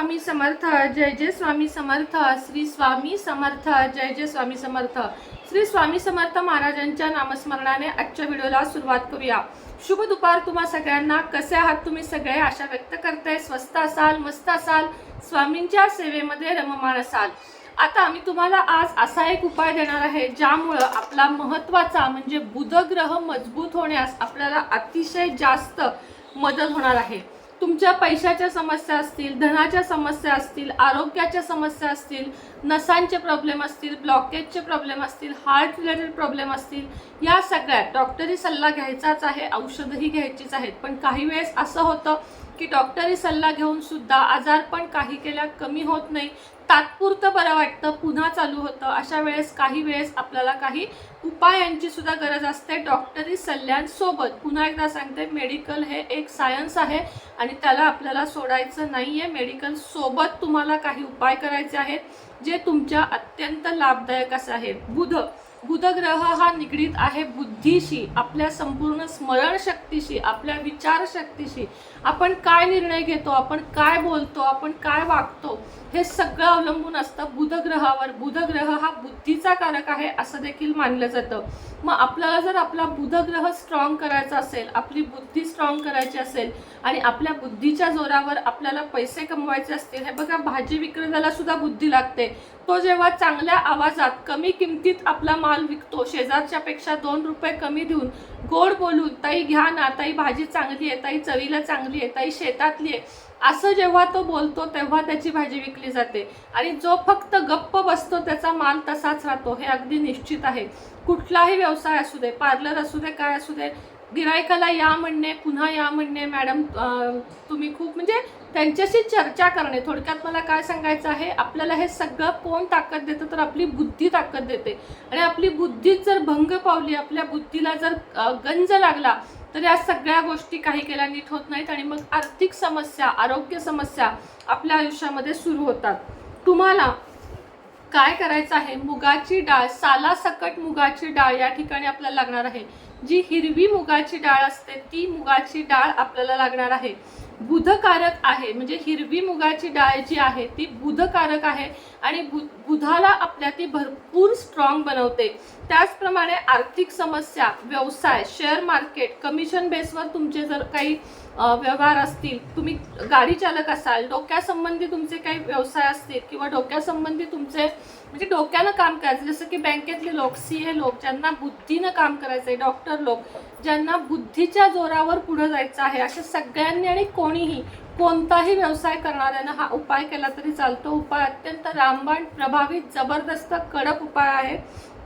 स्वामी समर्थ, जय जय स्वामी समर्थ, श्री स्वामी समर्थ, जय जय स्वामी समर्थ. श्री स्वामी समर्थ महाराजांच्या नामस्मरणाने आजच्या व्हिडिओला सुरुवात करूया. शुभ दुपार तुम्हा सगळ्यांना. कसे आहात तुम्ही सगळे? आशा व्यक्त करते स्वस्त असाल, मस्त असाल, स्वामींच्या सेवेमध्ये रममाण असाल. आता मी तुम्हाला आज असा एक उपाय देणार आहे ज्यामुळे आपला महत्त्वाचा म्हणजे बुध ग्रह मजबूत होण्यास आपल्याला अतिशय जास्त मदत होणार आहे. तुमच्या पैशाच्या समस्या असतील, धनाच्या समस्या असतील, आरोग्याच्या समस्या असतील, नसांचे प्रॉब्लेम असतील, ब्लॉकेजचे प्रॉब्लेम असतील, हार्ट रिलेटेड प्रॉब्लेम असतील, या सगळ्यात डॉक्टरी सल्ला घ्यायचाच आहे, औषधही घ्यायचीच आहेत. पण काही वेळेस असं होतं की डॉक्टरी सल्ला घेऊन सुद्धा आजारपण काही केल्या कमी होत नाही, तात्पुरतं बरं वाटतं, पुन्हा चालू होतं. अशा वेळेस काही वेळेस आपल्याला काही उपायांची सुद्धा गरज असते डॉक्टरी सल्ल्यांसोबत. पुन्हा एकदा सांगते, मेडिकल हे एक सायन्स आहे आणि त्याला आपल्याला सोडायचं नाही आहे. मेडिकल सोबत तुम्हाला काही उपाय करायचे आहेत जे तुमच्या अत्यंत लाभदायक असे आहेत. बुध ग्रह हा निगडीत आहे बुद्धीशी, आपल्या संपूर्ण स्मरणशक्तीशी, आपल्या विचारशक्तीशी. आपण काय निर्णय घेतो, आपण काय बोलतो, आपण काय वागतो, हे सगळं अवलंबून असतं बुधग्रहावर. बुधग्रह हा बुद्धीचा कारक आहे असं देखील मानलं जातं. मग आपल्याला जर आपला बुधग्रह स्ट्रॉंग करायचा असेल, आपली बुद्धी स्ट्रॉंग करायची असेल आणि आपल्या बुद्धीच्या जोरावर आपल्याला पैसे कमवायचे असतील, हे बघा भाजी विक्रेत्याला सुद्धा बुद्धी लागते. तो जेव्हा चांगल्या आवाजात कमी किमतीत आपला माल विकतो, शेजारच्यापेक्षा 2 रुपये कमी देऊन गोड बोलून, ताई घ्या ना, ताई भाजी चांगली आहे, ताई चवीला चांगली आहे, ताई शेतातली आहे, असं जेव्हा तो बोलतो तेव्हा त्याची भाजी विकली जाते. आणि जो फक्त गप्प बसतो त्याचा माल तसाच राहतो, हे अगदी निश्चित आहे. कुठलाही व्यवसाय असू दे, पार्लर असू दे, काय असू दे, गिरायकाला या म्हणणे, पुन्हा या म्हणणे, मॅडम तुम्ही खूप, म्हणजे त्यांच्याशी चर्चा करणे. थोडक्यात मला काय सांगायचं आहे, आपल्याला हे सगळं कोण ताकद देतं तर आपली बुद्धी ताकद देते. आणि आपली बुद्धीत जर भंग पावली, आपल्या बुद्धीला जर गंज लागला तर या सगळ्या गोष्टी काही केल्या नीट होत नाहीत आणि मग आर्थिक समस्या, आरोग्य समस्या आपल्या आयुष्यामध्ये सुरू होतात. तुम्हाला काय करायचं आहे, मुगाची डाळ, सालासकट मुगाची डाळ या ठिकाणी आपल्याला लागणार आहे. जी हिरवी मुगाची डाळ असते ती मुगाची डाळ आपल्याला लागणार आहे. बुधकारक आहे, म्हणजे हिरवी मुगाची डाळ जी आहे ती बुधकारक आहे आणि बुधाला आपल्या ती भरपूर स्ट्रॉंग बनवते. त्याचप्रमाणे आर्थिक समस्या, व्यवसाय, शेअर मार्केट, कमिशन बेसवर तुमचे जर काही व्यवहार असतील, तुम्ही गाडी चालक असाल, डोक्यासंबंधी तुमचे काही व्यवसाय असतील किंवा डोक्यासंबंधी तुमचे म्हणजे डोक्यानं काम करायचं, जसं की बँकेतले लोक, CA लोक ज्यांना बुद्धीनं काम करायचं आहे, डॉक्टर लोक ज्यांना बुद्धीच्या जोरावर पुढे जायचं आहे, अशा सगळ्यांनी आणि कोणीही कोणताही व्यवसाय करणाऱ्यानं हा उपाय केला तरी चालतो. उपाय अत्यंत रामबाण, प्रभावित, जबरदस्त, कडक उपाय आहे,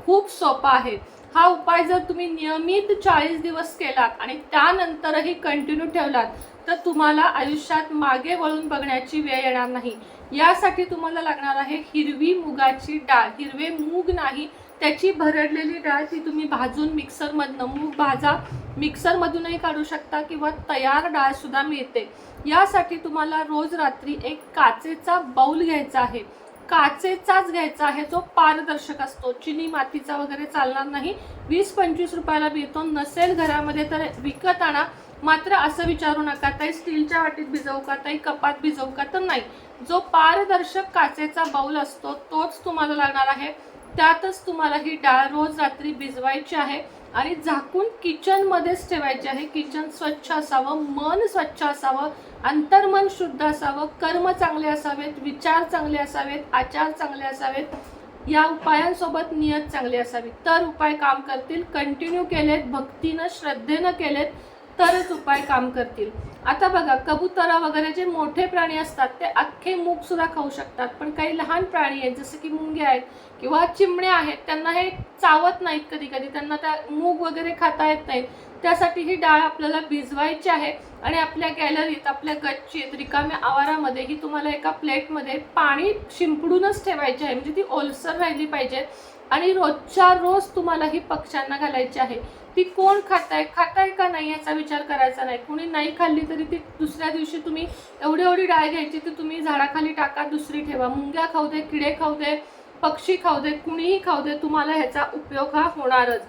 खूप सोपा आहे. हा उपाय जर तुम्ही नियमित 40 दिवस केलात आणि त्यानंतरही कंटिन्यू ठेवलात तर तुम्हाला आयुष्यात मागे वळून बघण्याची वेळ येणार नाही. यासाठी तुम्हाला लागणार आहे हिरवी मुगाची डाळ. हिरवे मूग नाही, त्याची भरडलेली डाळ, ती तुम्ही भाजून मिक्सरमधनं, मूग भाजा, मिक्सरमधूनही काढू शकता किंवा तयार डाळ सुद्धा मिळते. यासाठी तुम्हाला रोज रात्री एक काचेचा बाउल घ्यायचा आहे. काचेचाच घ्यायचा आहे जो पारदर्शक असतो, चिनी मातीचा वगैरे चालणार नाही. 20-25 रुपयाला मिळतो, नसेल घरामध्ये तर विकत आणा. मात्र असं विचारू नका ताई स्टीलच्या वाटीत भिजवू का, ताई कपात भिजवू का, तर नाही, जो पारदर्शक काचेचा बाउल असतो तोच तुम्हाला लागणार आहे. त्यातच तुम्हाला ही डाळ रोज रात्री भिजवायची आहे आणि झाकून किचनमध्येच ठेवायची आहे. किचन स्वच्छ असावं, मन स्वच्छ असावं, अंतर्मन शुद्ध असावं, कर्म चांगले असावेत, विचार चांगले असावेत, आचार चांगले असावेत, या उपायांसोबत नियत चांगली असावी, तर उपाय काम करतील. कंटिन्यू केलेत, भक्तीनं, श्रद्धेनं केलेत तरच उपाय काम करतील. आता बघा, कबुतरं वगैरे जे मोठे प्राणी असतात ते अख्खे मूग सुद्धा खाऊ शकतात, पण काही लहान प्राणी आहेत जसं की मुंग्या आहेत किंवा चिमण्या आहेत, त्यांना हे चावत नाहीत, कधी कधी त्यांना त्या मूग वगैरे खाता येत नाहीत. त्यासाठी ही डाळ आपल्याला भिजवायची आहे आणि आपल्या गॅलरीत, आपल्या गच्चीत, रिकाम्या आवारामध्ये ही तुम्हाला एका प्लेटमध्ये पाणी शिंपडूनच ठेवायची आहे, म्हणजे ती ओलसर राहिली पाहिजे. आणि रोजच्या रोज तुम्हाला ही पक्ष्यांना घालायची आहे. ती कोण खाताय का नाही याचा विचार करायचा नाही. कोणी नाही खाल्ली तरी ती दुसऱ्या दिवशी तुम्ही एवढी डाळ घ्यायची, ती तुम्ही झाडाखाली टाका, दुसरी ठेवा. मुंग्या खाऊ दे, किडे खाऊ दे, पक्षी खाऊ दे, कुणीही खाऊ दे, तुम्हाला ह्याचा उपयोग हा होणारच.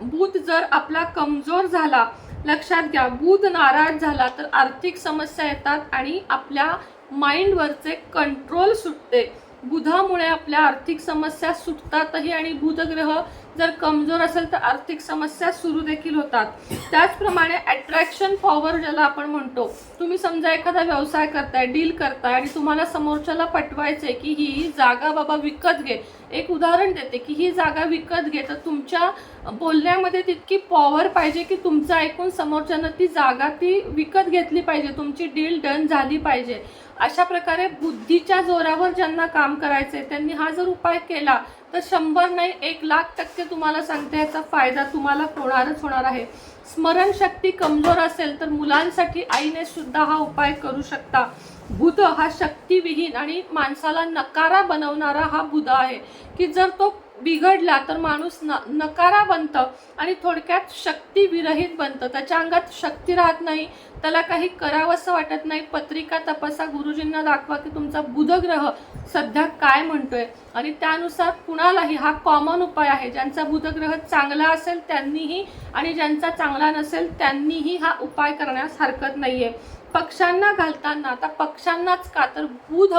बुध जर आपला कमजोर झाला लक्षात घ्या, बुध नाराज झाला तर आर्थिक समस्या येतात आणि आपल्या माइंडवरचे कंट्रोल सुटते. बुधामुळे आपल्या आर्थिक समस्या सुटतातही आणि बुध ग्रह जर कमजोर असेल तर आर्थिक समस्या सुरू देखील होतात. त्याचप्रमाणे अट्रॅक्शन पॉवर ज्याला आपण म्हणतो, तुम्ही समजा एखादा व्यवसाय करताय, डील करताय आणि तुम्हाला समोरच्याला पटवायचंय की ही जागा बाबा विकत घे. एक उदाहरण देते की ही जागा विकत घे, तर तुमच्या बोलण्यामध्ये तितकी पॉवर पाहिजे की तुमचं ऐकून समोरच्यानं ती जागा ती विकत घेतली पाहिजे, तुमची डील डन झाली पाहिजे. अशा प्रकारे बुद्धीच्या जोरावर ज्यांना काम करायचंय त्यांनी हा जर उपाय केला तर 100 नाही 1,00,000% तुम्हाला सांगते याचा फायदा तुम्हाला होणारच होणार आहे. स्मरणशक्ती कमजोर असेल तर मुलांसाठी आईने सुद्धा हा उपाय करू शकता. बुध हा शक्तिविहीन आणि माणसाला नकारा बनवणारा हा बुध आहे की जर तो बिघडला तर माणूस नकारा बनतं आणि थोडक्यात शक्ती विरहित बनतं. त्याच्या अंगात शक्ती राहत नाही, त्याला काही करावंसं वाटत नाही. पत्रिका तपासा, गुरुजींना दाखवा की तुमचा बुध ग्रह सध्या काय म्हणतोय आणि त्यानुसार कुणालाही हा कॉमन उपाय आहे. ज्यांचा बुध ग्रह चांगला असेल त्यांनीही आणि ज्यांचा चांगला नसेल त्यांनीही हा उपाय करण्यास हरकत नाहीये. पक्ष्यांना घालताना, आता पक्ष्यांनाच का तर बुध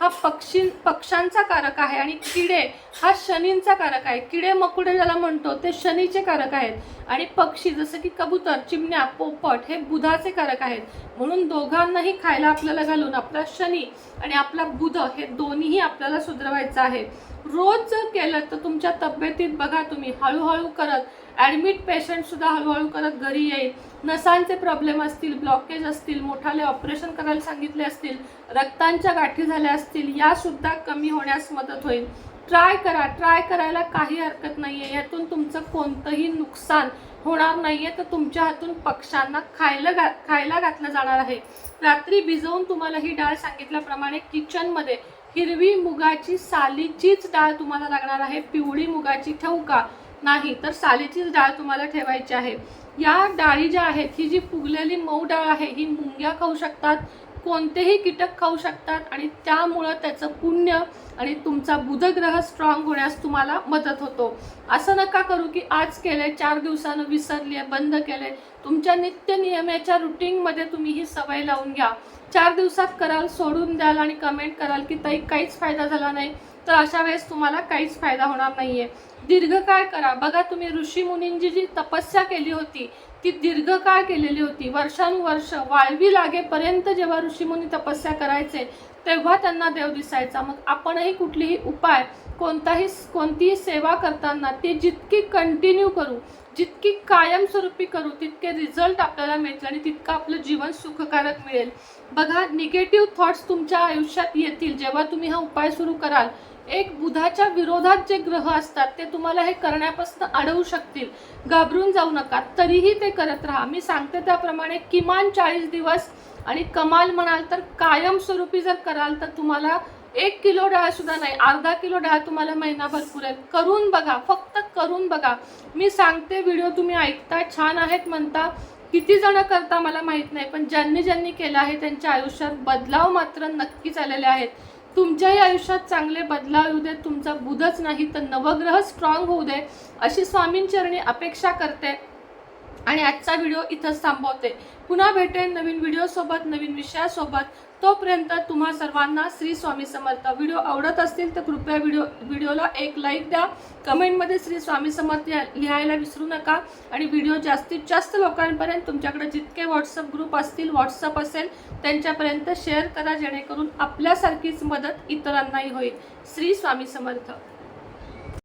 हा पक्ष्यांचा कारक आहे आणि किडे हा शनींचा कारक आहे. किडे मकुडे ज्याला म्हणतो ते शनीचे कारक आहेत आणि पक्षी जसं की कबूतर, चिमण्या, पोपट हे बुधाचे कारक आहेत. म्हणून दोघांनाही खायला आपल्याला घालून आपला शनी आणि आपला बुध हे दोन्हीही आपल्याला सुधारवायचं आहे. रोज जर केलं तर तुमच्या तब्येतीत बघा तुम्ही हळूहळू करत ॲडमिट पेशंटसुद्धा हळूहळू करत घरी येईल. नसांचे प्रॉब्लेम असतील, ब्लॉकेज असतील, मोठाले ऑपरेशन करायला सांगितले असतील, रक्तांच्या गाठी झाल्या असतील, यासुद्धा कमी होण्यास मदत होईल. ट्राय करा, ट्राय करायला काही हरकत नाही आहे. यातून तुमचं कोणतंही नुकसान होणार नाही आहे. तर तुमच्या हातून पक्ष्यांना खायला घातलं जाणार आहे. रात्री भिजवून तुम्हाला ही डाळ सांगितल्याप्रमाणे किचनमध्ये हिरवी मुगाची सालीचीच डाळ तुम्हाला लागणार आहे. पिवळी मुगाची ठेवू का? नाही, तर सालीचीच डाळ तुम्हाला ठेवायची आहे. या डाळी ज्या आहेत, ही जी फुगलेली मऊ डाळ आहे ही मुंग्या खाऊ शकतात, कोणतेही कीटक खाऊ शकतात आणि त्यामुळं त्याचं पुण्य आणि तुमचा बुधग्रह स्ट्रॉंग होण्यास तुम्हाला मदत होतो. असं नका करू की आज केले 4 दिवसानं विसरले, बंद केले. तुमच्या नित्य नियमाच्या रुटीनमध्ये तुम्ही ही सवय लावून घ्या. 4 दिवसात कराल, सोडून द्याल आणि कमेंट कराल की ताई काहीच फायदा झाला नाही, तर अशा वेळेस तुम्हाला काहीच फायदा होणार नाहीये. दीर्घकाळ करा. बघा तुम्ही ऋषीमुनींची जी तपस्या केली होती ती दीर्घकाळ केलेली होती. वर्षानुवर्ष वाळवी लागेपर्यंत जेव्हा ऋषीमुनी तपस्या करायचे तेव्हा त्यांना देव दिसायचा. मग आपणही कुठलीही उपाय कोणतीही सेवा करताना ते जितकी कंटिन्यू करू, जितकी कायमस्वरूपी करू, तितके रिझल्ट आपल्याला मिळतील आणि तितकं आपलं जीवन सुखकारक मिळेल. बघा, निगेटिव्ह थॉट्स तुमच्या आयुष्यात येतील जेव्हा तुम्ही हा उपाय सुरू कराल. एक बुधाच्या विरोधात जे ग्रह असतात ते तुम्हाला हे करण्यापासून अडवू शकतील. घाबरून जाऊ नका, तरीही ते करत राहा. मी सांगते त्याप्रमाणे किमान 40 दिवस आणि कमाल म्हणाल तर कायमस्वरूपी जर कराल तर तुम्हाला 1 किलो डाळ सुद्धा नाही, अर्धा किलो डाळ तुम्हाला महिनाभर पुरेल. करून बघा, फक्त करून बघा. मी सांगते, व्हिडिओ तुम्ही ऐकता, छान आहेत म्हणता, किती जण करता मला माहीत नाही, पण ज्यांनी केलं आहे त्यांच्या आयुष्यात बदलाव मात्र नक्कीच आलेले आहेत. तुमच्याही आयुष्यात चांगले बदलाव येऊ देत. तुमचा बुधच नाही तर नवग्रह स्ट्रॉंग होऊ दे अशी स्वामींचरणी अपेक्षा करते आणि आजचा व्हिडिओ इथंच थांबवते. पुन्हा भेटेन नवीन व्हिडिओसोबत, नवीन विषयासोबत. तोपर्यंत तुम्हा सर्वांना श्री स्वामी समर्थ. व्हिडिओ आवडत असतील तर कृपया व्हिडिओला एक लाईक द्या. कमेंटमध्ये श्री स्वामी समर्थ लिहायला विसरू नका आणि व्हिडिओ जास्तीत जास्त लोकांपर्यंत, तुमच्याकडे जितके व्हॉट्सअप ग्रुप असतील, व्हॉट्सअप असेल त्यांच्यापर्यंत शेअर करा, जेणेकरून आपल्यासारखीच मदत इतरांनाही होईल. श्री स्वामी समर्थ.